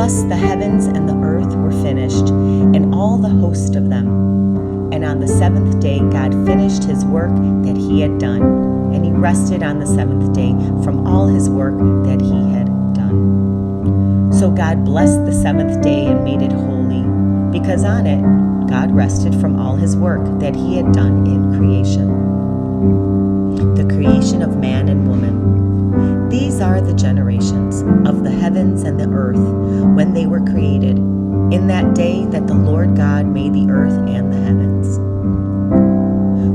Thus the heavens and the earth were finished, and all the host of them. And on the seventh day God finished his work that he had done, and he rested on the seventh day from all his work that he had done. So God blessed the seventh day and made it holy, because on it God rested from all his work that he had done in creation. The creation of man and woman. These are the generations of the heavens and the earth when they were created, in that day that the Lord God made the earth and the heavens.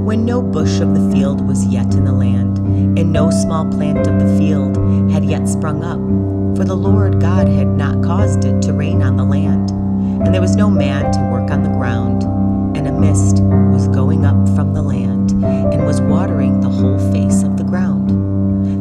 When no bush of the field was yet in the land, and no small plant of the field had yet sprung up, for the Lord God had not caused it to rain on the land, and there was no man to work on the ground, and a mist was going up from the land, and was watering the whole face of the ground.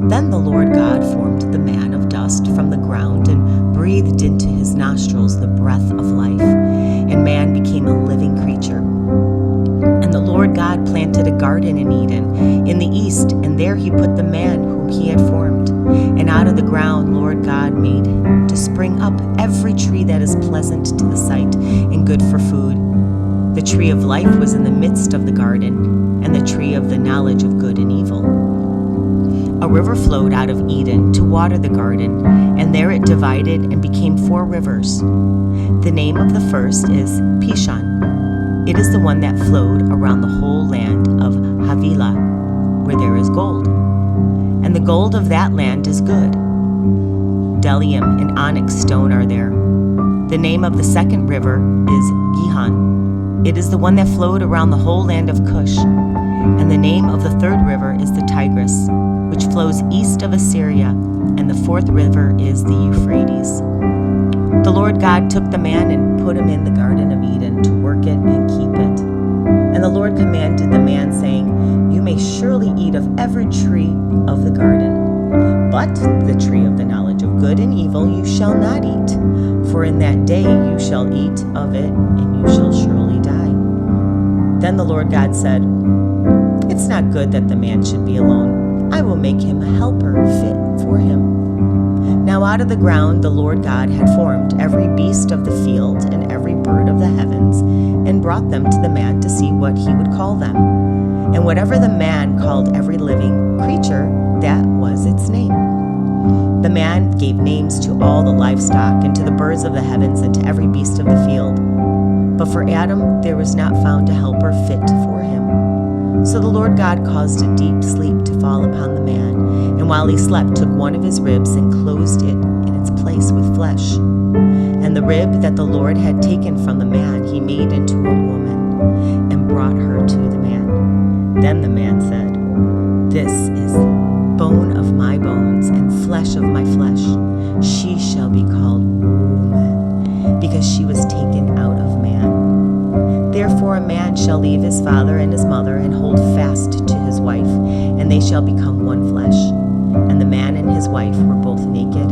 Then the Lord God formed the man of dust from the ground, and breathed into his nostrils the breath of life, and man became a living creature. And the Lord God planted a garden in Eden, in the east, and there he put the man whom he had formed. And out of the ground Lord God made to spring up every tree that is pleasant to the sight and good for food. The tree of life was in the midst of the garden, and the tree of the knowledge of good and evil. A river flowed out of Eden to water the garden, and there it divided and became 4 rivers. The name of the first is Pishon. It is the one that flowed around the whole land of Havilah, where there is gold. And the gold of that land is good. Bdellium and onyx stone are there. The name of the second river is Gihon. It is the one that flowed around the whole land of Cush. And the name of the third river is the Tigris, which flows east of Assyria, and the fourth river is the Euphrates. The Lord God took the man and put him in the Garden of Eden to work it and keep it. And the Lord commanded the man, saying, You may surely eat of every tree of the garden, but the tree of the knowledge of good and evil you shall not eat, for in that day you shall eat of it, and you shall surely die. Then the Lord God said, It's not good that the man should be alone. I will make him a helper fit for him. Now out of the ground the Lord God had formed every beast of the field and every bird of the heavens, and brought them to the man to see what he would call them. And whatever the man called every living creature, that was its name. The man gave names to all the livestock, and to the birds of the heavens, and to every beast of the field. But for Adam there was not found a helper fit for him. So the Lord God caused a deep sleep to fall upon the man, and while he slept took one of his ribs and closed it in its place with flesh. And the rib that the Lord had taken from the man he made into a woman, and brought her to the man. Then the man said, This is bone of my bones and flesh of my flesh. She shall be called woman, because she was taken out of man. Therefore a man shall leave his father and his mother, and hold fast to his wife, and they shall become one flesh. And the man and his wife were both naked,